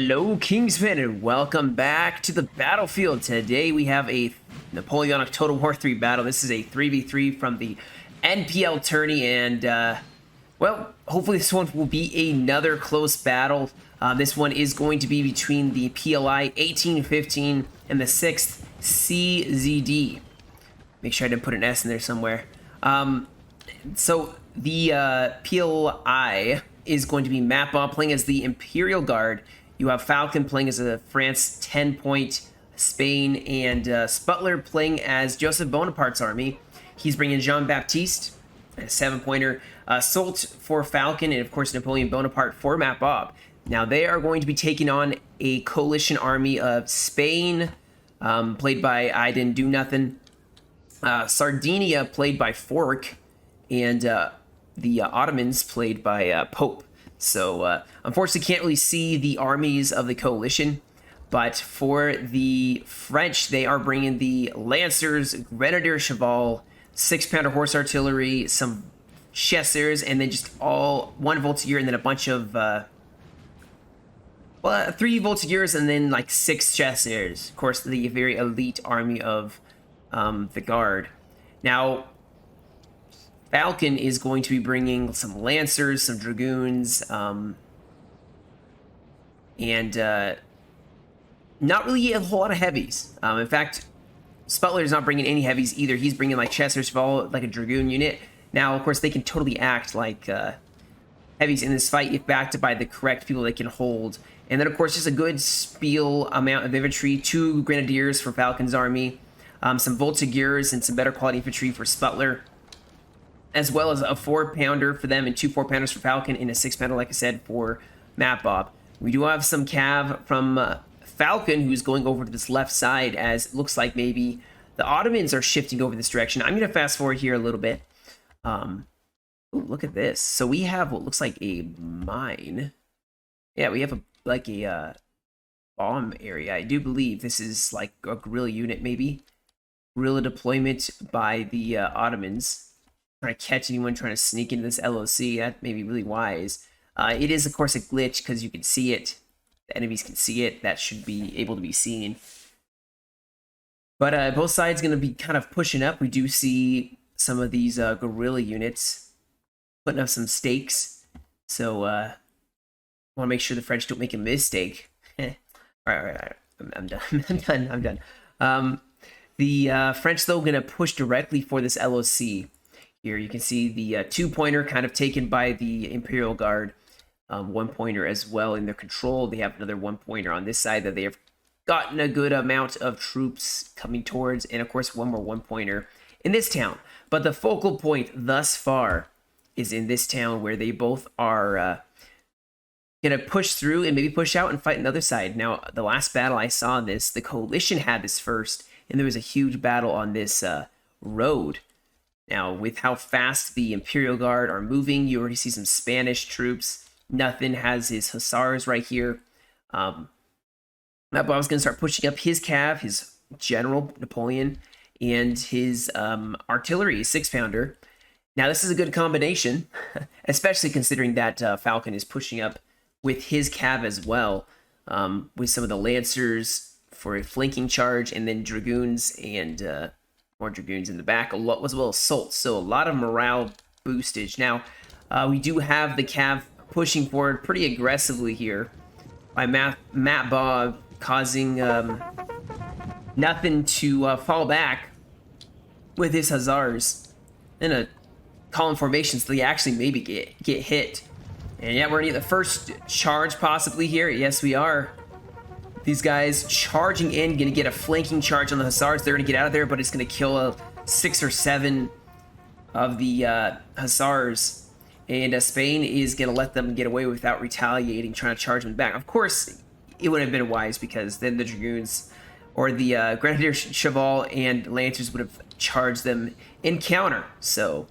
Hello, Kingston, and welcome back to the battlefield. Today we have a Napoleonic Total War 3 battle. This is a 3v3 from the NPL Tourney, and, well, hopefully this one will be another close battle. This one is going to be between the PLI1815 and the 6th CZD. Make sure I didn't put an S in there somewhere. So the PLI is going to be Mapbob playing as the Imperial Guard. You have Falcon playing as a France 10-point Spain, and Sputler playing as Joseph Bonaparte's army. He's bringing Jean-Baptiste, a 7-pointer, Soult for Falcon, and of course Napoleon Bonaparte for Mapbob. Now they are going to be taking on a coalition army of Spain, played by I Didn't Do Nothing, Sardinia played by Fork, and the Ottomans played by Pope. So, unfortunately, can't really see the armies of the coalition. But for the French, they are bringing the Lancers, Grenadier Cheval, 6-pounder horse artillery, some chasseurs, and then just all 1 voltigeur, and then a bunch of 3 voltigeurs, and then like 6 chasseurs. Of course, the very elite army of the Guard. Now, Falcon is going to be bringing some Lancers, some Dragoons, and not really a whole lot of heavies. In fact, Sputler is not bringing any heavies either. He's bringing like Chasseurs Cheval, like a Dragoon unit. Now, of course, they can totally act like heavies in this fight if backed by the correct people they can hold. And then, of course, just a good spiel amount of infantry, 2 Grenadiers for Falcon's army, some Voltigeurs and some better quality infantry for Sputler, as well as a 4-pounder for them and 2 4-pounders for Falcon and a 6-pounder, like I said, for Mapbob. We do have some cav from Falcon who's going over to this left side, as it looks like maybe the Ottomans are shifting over this direction. I'm going to fast forward here a little bit. Ooh, look at this. So we have what looks like a mine. Yeah, we have a bomb area. I do believe this is like a guerrilla unit, maybe. Guerrilla deployment by the Ottomans. Trying to catch anyone trying to sneak into this LOC. That may be really wise. It is, of course, a glitch because you can see it. The enemies can see it. That should be able to be seen. But both sides going to be kind of pushing up. We do see some of these guerrilla units putting up some stakes. So want to make sure the French don't make a mistake. all right. I'm done. I'm done. The French, though, going to push directly for this LOC. Here you can see the 2-pointer kind of taken by the Imperial Guard, 1-pointer as well in their control. They have another 1-pointer on this side that they have gotten a good amount of troops coming towards, and of course one more 1-pointer in this town. But the focal point thus far is in this town, where they both are going to push through and maybe push out and fight another side. Now, the last battle I saw this, the coalition had this first, and there was a huge battle on this road. Now, with how fast the Imperial Guard are moving, you already see some Spanish troops. Nothing has his hussars right here. Mapbob was going to start pushing up his cav, his general, Napoleon, and his artillery, 6-pounder. Now, this is a good combination, especially considering that Falcon is pushing up with his cav as well, with some of the Lancers for a flanking charge, and then Dragoons and more Dragoons in the back, as well as Soult. So a lot of morale boostage. Now, we do have the cav pushing forward pretty aggressively here by Mapbob, causing nothing to fall back with his hussars in a column formation, so they actually maybe get hit. And yeah, we're gonna get the first charge possibly here. Yes, we are. These guys charging in, gonna get a flanking charge on the hussars. They're gonna get out of there, but it's gonna kill 6 or 7 of the hussars. And Spain is gonna let them get away without retaliating, trying to charge them back. Of course, it would have been wise, because then the Dragoons or the Grenadier Cheval and Lancers would have charged them in counter. So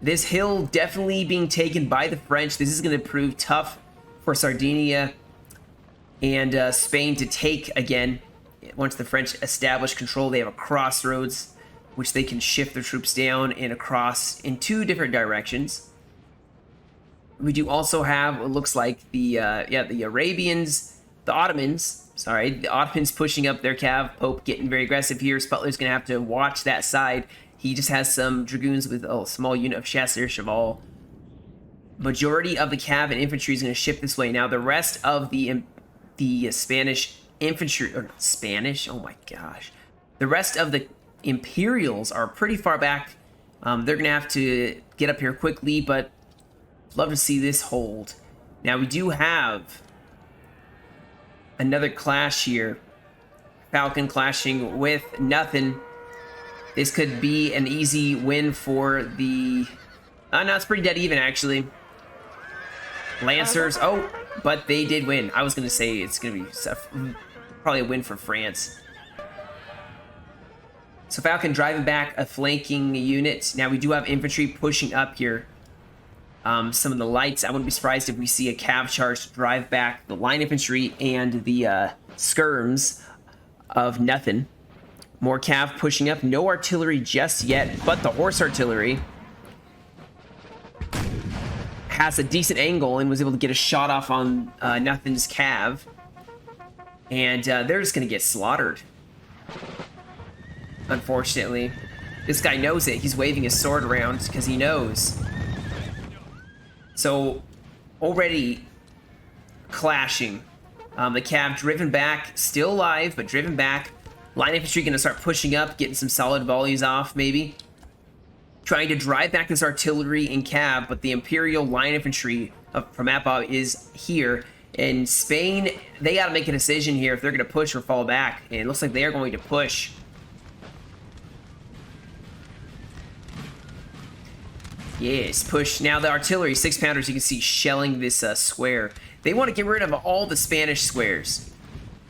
this hill definitely being taken by the French. This is gonna prove tough for Sardinia and Spain to take again. Once the French establish control, they have a crossroads which they can shift their troops down and across in 2 different directions. We do also have what looks like the Ottomans. Sorry, the Ottomans pushing up their cav. Pope getting very aggressive here. Sputler's gonna have to watch that side. He just has some dragoons with a small unit of chasseurs cheval. Majority of the cav and infantry is going to shift this way. Now the rest of the Spanish infantry, or Spanish, oh my gosh, the rest of the Imperials are pretty far back. They're going to have to get up here quickly, but love to see this hold. Now we do have another clash here. Falcon clashing with nothing. This could be an easy win for the... no, it's pretty dead even, actually. Lancers, oh, but they did win. I was going to say it's going to be probably a win for France. So Falcon driving back a flanking unit. Now we do have infantry pushing up here. Some of the lights, I wouldn't be surprised if we see a cav charge to drive back the line infantry and the skirms of nothing. More cav pushing up. No artillery just yet, but the horse artillery has a decent angle and was able to get a shot off on nothing's cav. And they're just going to get slaughtered. Unfortunately. This guy knows it. He's waving his sword around because he knows. So, already clashing. The cav driven back, still alive, but driven back. Line infantry going to start pushing up, getting some solid volleys off, maybe. Trying to drive back this artillery and cav, but the Imperial line infantry from Mapbob is here. In Spain, they got to make a decision here if they're going to push or fall back. And it looks like they are going to push. Yes, push. Now the artillery, 6-pounders, you can see shelling this square. They want to get rid of all the Spanish squares.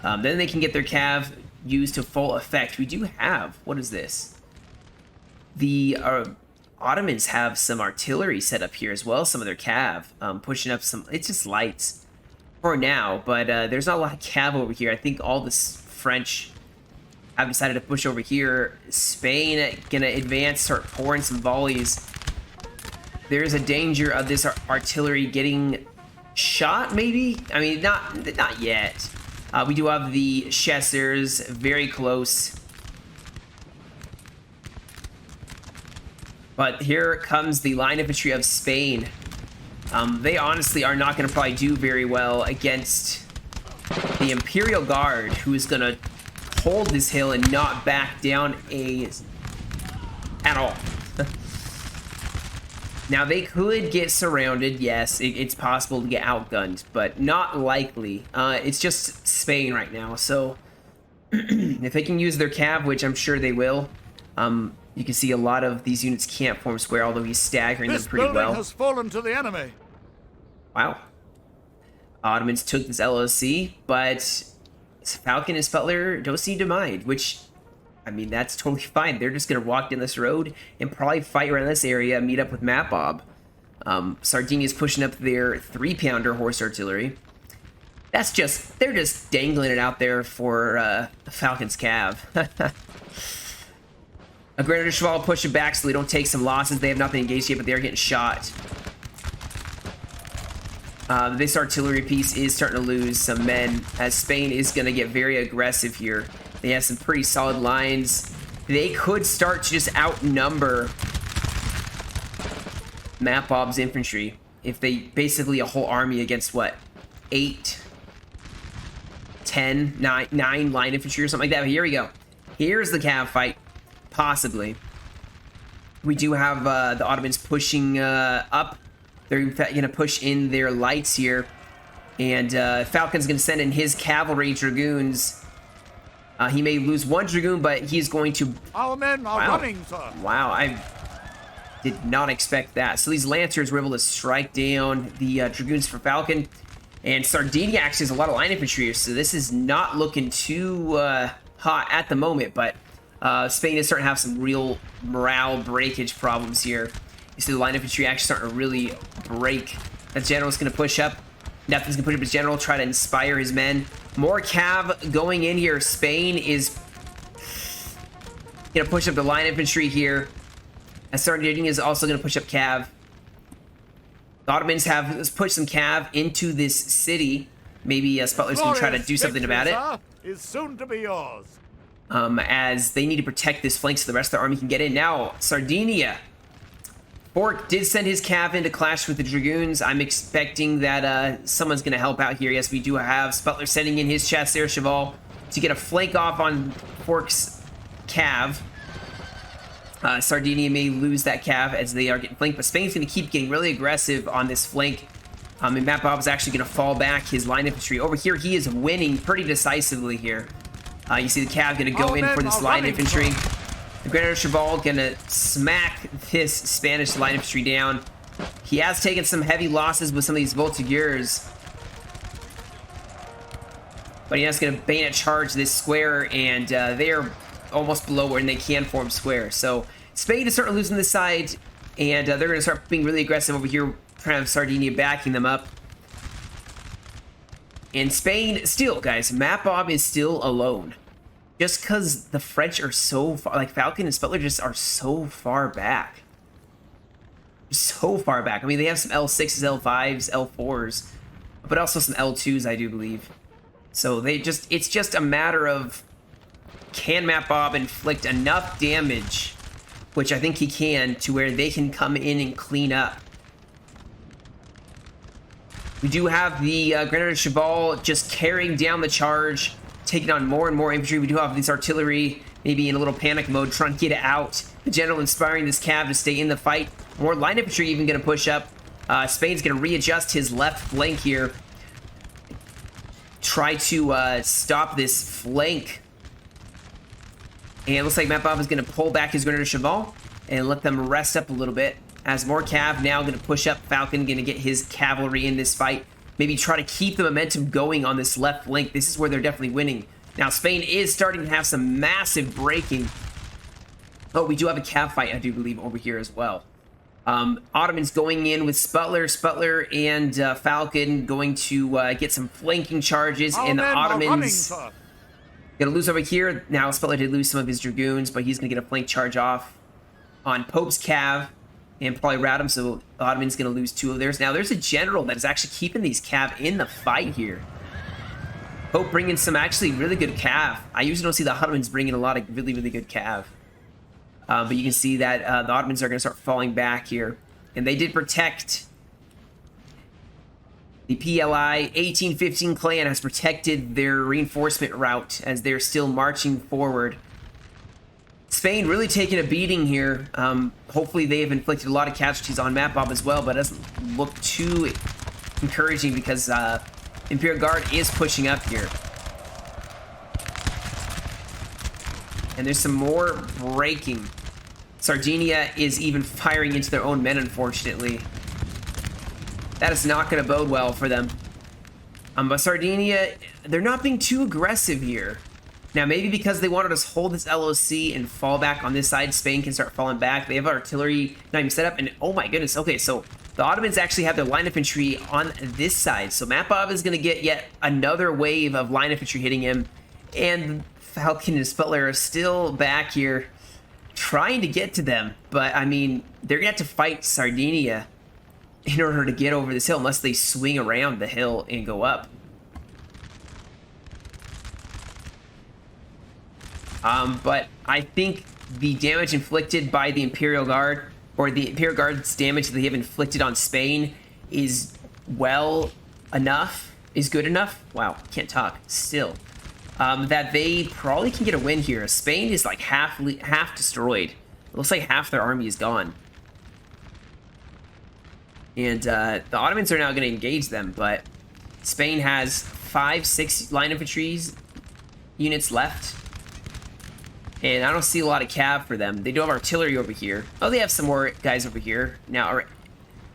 Then they can get their cav used to full effect. We do have, what is this? The Ottomans have some artillery set up here as well, some of their cav, pushing up some, it's just lights for now, but there's not a lot of cav over here. I think all this French have decided to push over here. Spain gonna advance, start pouring some volleys. There's a danger of this artillery getting shot, maybe? I mean, not yet. We do have the chasseurs very close. But here comes the line infantry of Spain. They honestly are not going to probably do very well against the Imperial Guard, who is going to hold this hill and not back down at all. Now, they could get surrounded. Yes, it's possible to get outgunned, but not likely. It's just Spain right now, so if they can use their cav, which I'm sure they will, you can see a lot of these units can't form square, although he's staggering them pretty well. This building has fallen to the enemy. Wow. Ottomans took this LOC, but Falcon and Sputler don't seem to mind, which, I mean, that's totally fine. They're just going to walk down this road and probably fight around this area, meet up with Mapbob. Sardinia's pushing up their 3-pounder horse artillery. That's just, they're just dangling it out there for Falcon's cav. A Grenadier Cheval pushing back so they don't take some losses. They have not been engaged yet, but they're getting shot. This artillery piece is starting to lose some men, as Spain is going to get very aggressive here. They have some pretty solid lines. They could start to just outnumber Mapbob's infantry if they basically a whole army against what, 8, 10, 9 line infantry or something like that. But here we go. Here's the cav fight, possibly. We do have the Ottomans pushing up. They're going to push in their lights here, and Falcon's going to send in his cavalry dragoons. He may lose 1 dragoon, but he's going to... Our men are running, sir. Wow, I did not expect that. So these Lancers were able to strike down the dragoons for Falcon. And Sardinia actually has a lot of line infantry here, so this is not looking too hot at the moment. But Spain is starting to have some real morale breakage problems here. You see the line infantry actually starting to really break. The general's going to push up. Nothing's going to push up his general, try to inspire his men. More cav going in here. Spain is going to push up the line infantry here. And Sardinia is also going to push up cav. The Ottomans have pushed some cav into this city. Maybe Sputler's going to try to do something about it. Is soon to be yours. As they need to protect this flank so the rest of the army can get in. Now, Sardinia. Bork did send his cav in to clash with the Dragoons. I'm expecting that someone's going to help out here. Yes, we do have Sputler sending in his Chasseur Cheval to get a flank off on Bork's cav. Sardinia may lose that cav as they are getting flanked, but Spain's going to keep getting really aggressive on this flank. And Matt Bob is actually going to fall back his line infantry. Over here, he is winning pretty decisively here. You see the cav going to go in for this line infantry. The Grenadier Cheval going to smack this Spanish line infantry down. He has taken some heavy losses with some of these Voltigeurs. But he is going to bayonet charge this square, and they are almost below where they can form square. So Spain is starting losing this side, and they're going to start being really aggressive over here, trying to have Sardinia backing them up. And Spain, still, guys, Matt Bob is still alone. Just because the French are so far, like Falcon and Sputler just are so far back. So far back. I mean, they have some L6s, L5s, L4s, but also some L2s, I do believe. So it's just a matter of, can Matt Bob inflict enough damage, which I think he can, to where they can come in and clean up. We do have the Grenadier Cheval just carrying down the charge, taking on more and more infantry. We do have this artillery maybe in a little panic mode, trying to get it out. The general inspiring this cav to stay in the fight. More line infantry even going to push up. Spain's going to readjust his left flank here. Try to stop this flank. And it looks like Matt Bob is going to pull back his Grenadier Cheval and let them rest up a little bit. As more cav now going to push up. Falcon going to get his cavalry in this fight. Maybe try to keep the momentum going on this left flank. This is where they're definitely winning. Now, Spain is starting to have some massive breaking. Oh, we do have a cav fight, I do believe, over here as well. Ottomans going in with Sputler and Falcon going to get some flanking charges. And the Ottomans going to lose over here. Now, Sputler did lose some of his Dragoons, but he's going to get a flank charge off on Pope's cav and probably rout him, so the Ottoman's going to lose 2 of theirs. Now, there's a general that is actually keeping these cav in the fight here. Pope bringing some actually really good cav. I usually don't see the Ottomans bringing a lot of really, really good cav. But you can see that the Ottomans are going to start falling back here. And they did protect. The PLI1815 clan has protected their reinforcement route as they're still marching forward. Spain really taking a beating here. Hopefully they have inflicted a lot of casualties on Matt Bob as well, but it doesn't look too encouraging because Imperial Guard is pushing up here. And there's some more breaking. Sardinia is even firing into their own men, unfortunately. That is not going to bode well for them. But Sardinia, they're not being too aggressive here. Now, maybe because they wanted us to hold this LOC and fall back on this side, Spain can start falling back. They have artillery not even set up, and oh my goodness, okay, so the Ottomans actually have their line infantry on this side. So Matt Bob is going to get yet another wave of line infantry hitting him, and Falcon and Sputler are still back here trying to get to them. But, I mean, they're going to have to fight Sardinia in order to get over this hill, unless they swing around the hill and go up. But I think the damage inflicted by the Imperial Guard, or the Imperial Guard's damage that they have inflicted on Spain, is well enough, is good enough. Wow, can't talk still. That they probably can get a win here. Spain is like half destroyed. It looks like half their army is gone. And the Ottomans are now going to engage them, but Spain has 5-6 line infantry units left. And I don't see a lot of cav for them. They do have artillery over here. Oh, they have some more guys over here. Now,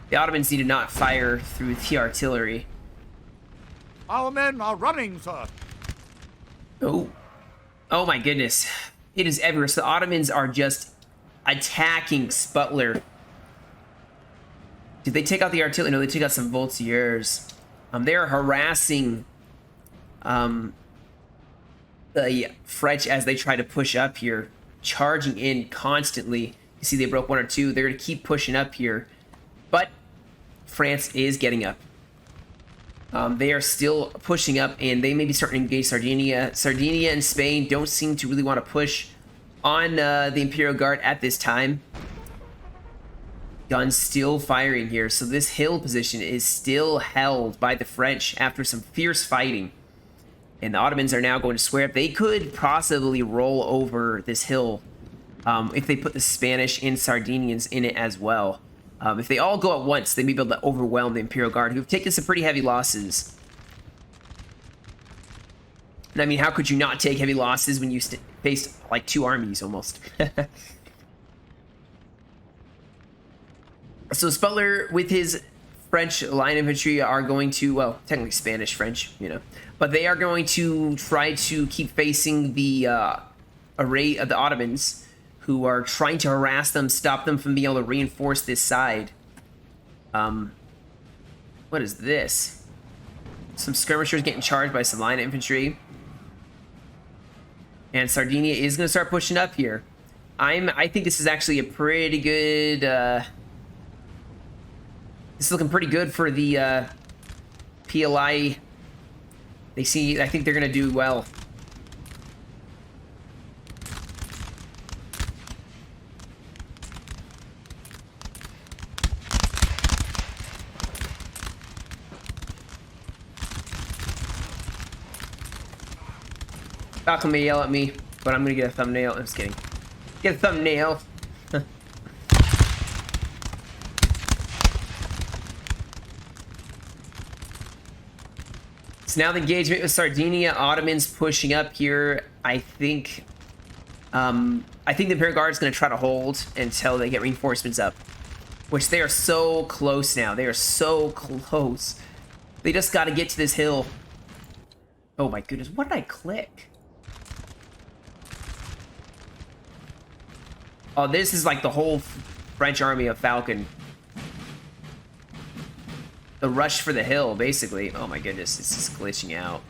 the Ottomans need to not fire through the artillery. Our men are running, sir. Oh. Oh my goodness. It is everywhere. So the Ottomans are just attacking Sputler. Did they take out the artillery? No, they took out some Voltigeurs. They are harassing the French as they try to push up here, charging in constantly. You see they broke 1 or 2. They're going to keep pushing up here. But France is getting up. They are still pushing up, and they may be starting to engage Sardinia. Sardinia and Spain don't seem to really want to push on the Imperial Guard at this time. Guns still firing here, so this hill position is still held by the French after some fierce fighting. And the Ottomans are now going to square up. They could possibly roll over this hill if they put the Spanish and Sardinians in it as well. If they all go at once, they may be able to overwhelm the Imperial Guard, who've taken some pretty heavy losses. And I mean, how could you not take heavy losses when you faced like 2 armies almost? So Sputler with his French line infantry are going to, well, technically Spanish, French, you know, but they are going to try to keep facing the array of the Ottomans, who are trying to harass them, stop them from being able to reinforce this side. What is this? Some skirmishers getting charged by some line infantry. And Sardinia is going to start pushing up here. I think this is actually a pretty good... This is looking pretty good for the PLI. I think they're going to do well. Falcon may yell at me, but I'm going to get a thumbnail. I'm just kidding. Get a thumbnail. So now the engagement with Sardinia, Ottomans pushing up here. I think the Imperial Guard is going to try to hold until they get reinforcements up, which they are so close now. They are so close. They just got to get to this hill. Oh my goodness, what did I click? Oh, this is like the whole French army of Falcon. The rush for the hill, basically. Oh my goodness, this is glitching out.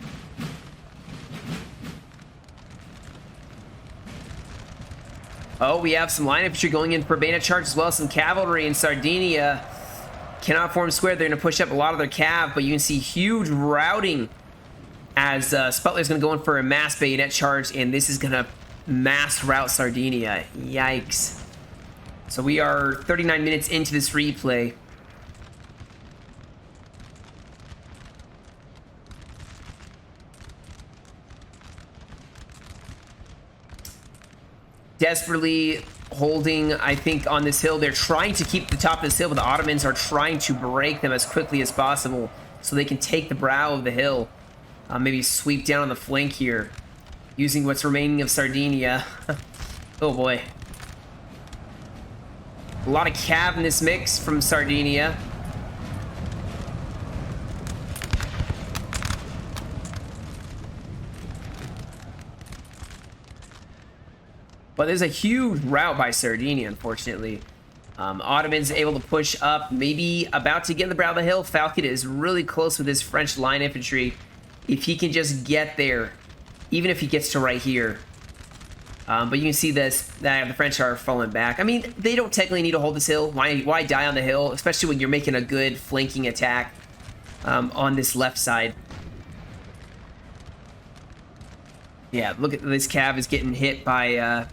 Oh, we have some line infantry going in for bayonet charge as well as some cavalry in Sardinia. Cannot form square. They're going to push up a lot of their cav, but you can see huge routing as Sputler's going to go in for a mass bayonet charge, and this is going to mass route Sardinia. Yikes. So we are 39 minutes into this replay. Desperately holding, I think, on this hill. They're trying to keep the top of this hill, but the Ottomans are trying to break them as quickly as possible so they can take the brow of the hill. Maybe sweep down on the flank here, using what's remaining of Sardinia. Oh boy. A lot of cav in this mix from Sardinia. But there's a huge rout by Sardinia, unfortunately. Ottomans able to push up, maybe about to get in the brow of the hill. Falcon is really close with his French line infantry. If he can just get there, even if he gets to right here. But you can see this, that the French are falling back. I mean, they don't technically need to hold this hill. Why die on the hill? Especially when you're making a good flanking attack on this left side. Yeah, look at this cav is getting hit by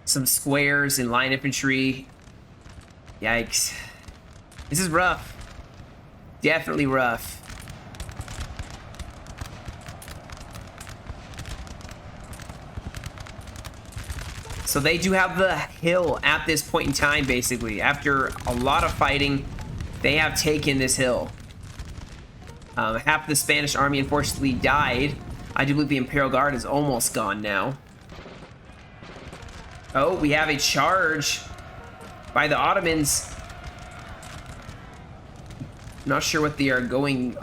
some squares and line infantry. Yikes. This is rough. Definitely rough. So they do have the hill at this point in time, basically. After a lot of fighting, they have taken this hill. Half of the Spanish army, unfortunately, died. I do believe the Imperial Guard is almost gone now. Oh, we have a charge by the Ottomans. Not sure what they are going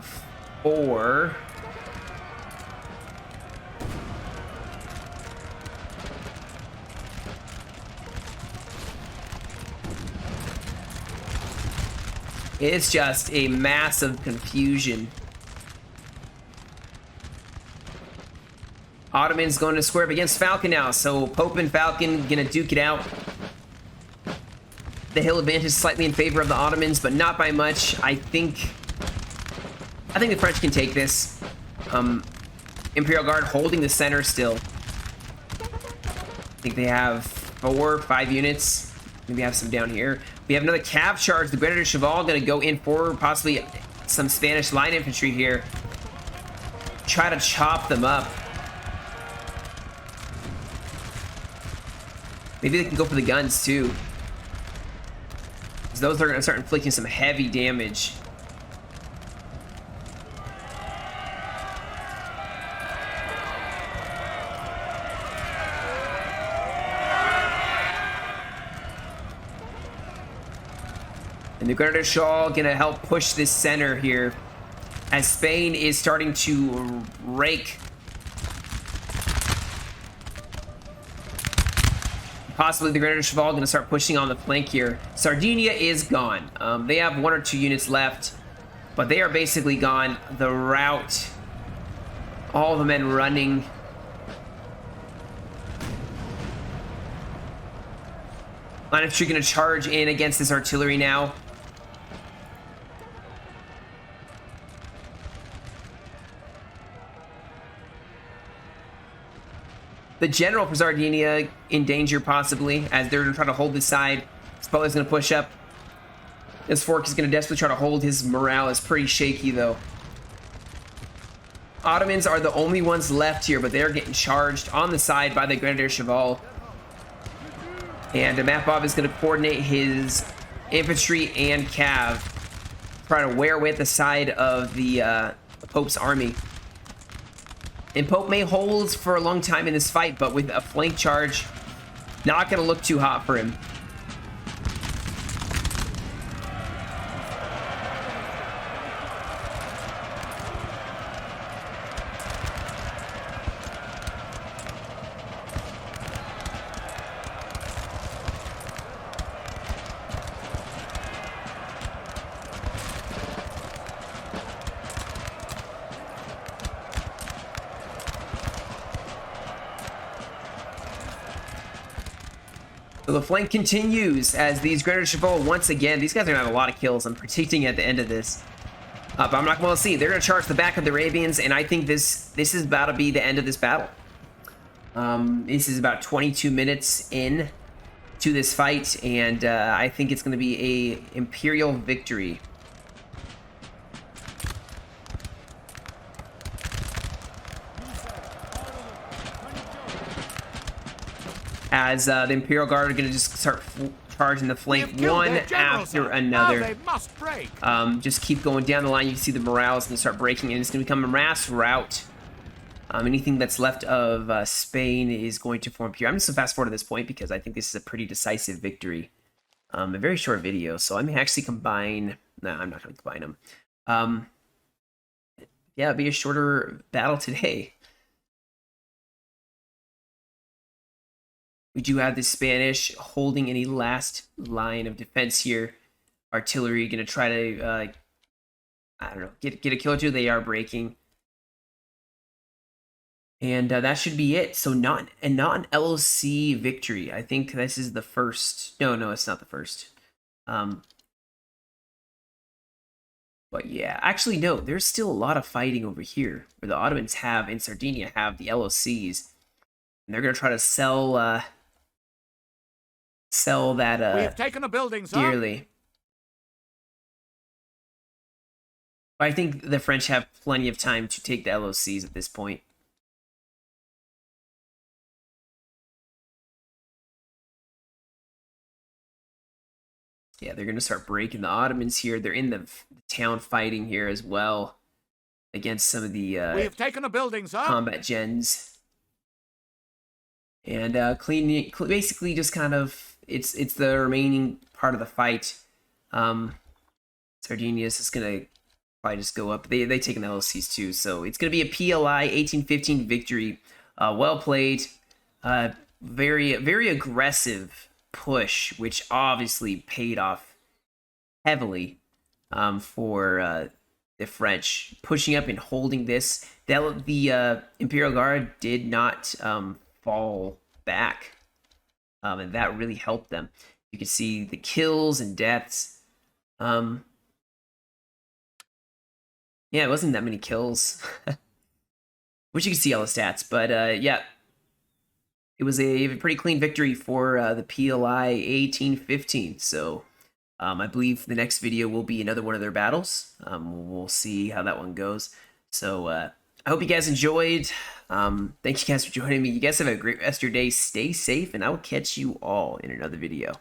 for. It's just a massive confusion. Ottomans going to square up against Falcon now, so Pope and Falcon gonna duke it out. the hill advantage slightly in favor of the Ottomans, but not by much. I think the French can take this. Imperial Guard holding the center still. I think they have 4 or 5 units. Maybe have some down here. We have another cav charge. The Grenadier Cheval going to go in for possibly some Spanish line infantry here. Try to chop them up. Maybe they can go for the guns too. Because those are going to start inflicting some heavy damage. And the Grenadier Shawl gonna help push this center here as Spain is starting to rake. Possibly the Grenadier Cheval gonna start pushing on the flank here. Sardinia is gone. They have 1 or 2 units left, but they are basically gone. The rout, all the men running. Line infantry gonna charge in against this artillery now. The general for Sardinia in danger possibly, as they're trying to hold this side. Sputler's going to push up. This Fork is going to desperately try to hold. His morale is pretty shaky though. Ottomans are the only ones left here, but they're getting charged on the side by the Grenadier Cheval. And Mapov is going to coordinate his infantry and cav, try to wear away at the side of the Pope's army. And Pope may hold for a long time in this fight, but with a flank charge, not going to look too hot for him. So the flank continues as these Grenadier Cheval, once again, these guys are going to have a lot of kills. I'm predicting at the end of this. But I'm not going to see. They're going to charge the back of the Arabians, and I think this is about to be the end of this battle. This is about 22 minutes in to this fight, and I think it's going to be a Imperial victory. As the Imperial Guard are going to just start charging the flank one after another. They must break. Just keep going down the line. You can see the morale is going to start breaking, and it's going to become a mass rout. Anything that's left of Spain is going to form pure. I'm just going to fast forward to this point because I think this is a pretty decisive victory. A very short video, so I may actually combine... No, I'm not going to combine them. Yeah, it'll be a shorter battle today. We do have the Spanish holding any last line of defense here. Artillery going to try to, I don't know, get a kill or two. They are breaking. And that should be it. So not an LOC victory. I think this is the first. No, it's not the first. But yeah, actually, no, there's still a lot of fighting over here where the Ottomans have, in Sardinia, have the LOCs. And they're going to try to sell that we have taken a building, sir. dearly. But I think the French have plenty of time to take the LOCs at this point. Yeah, they're going to start breaking the Ottomans here. They're in the town fighting here as well against some of the we have taken a building, sir. combat gens. And basically just kind of, it's the remaining part of the fight. Sardinia is just going to probably just go up. They taken the LOCs too, so it's going to be a PLI 1815 victory. Well played. Very, very aggressive push, which obviously paid off heavily for the French. Pushing up and holding this. The Imperial Guard did not fall back. And that really helped them. You can see the kills and deaths. Yeah, it wasn't that many kills. Wish you could see all the stats, but yeah, it was a pretty clean victory for the PLI 1815. So I believe the next video will be another one of their battles. We'll see how that one goes. So I hope you guys enjoyed. Thank you guys for joining me. You guys have a great rest of your day. Stay safe, and I will catch you all in another video.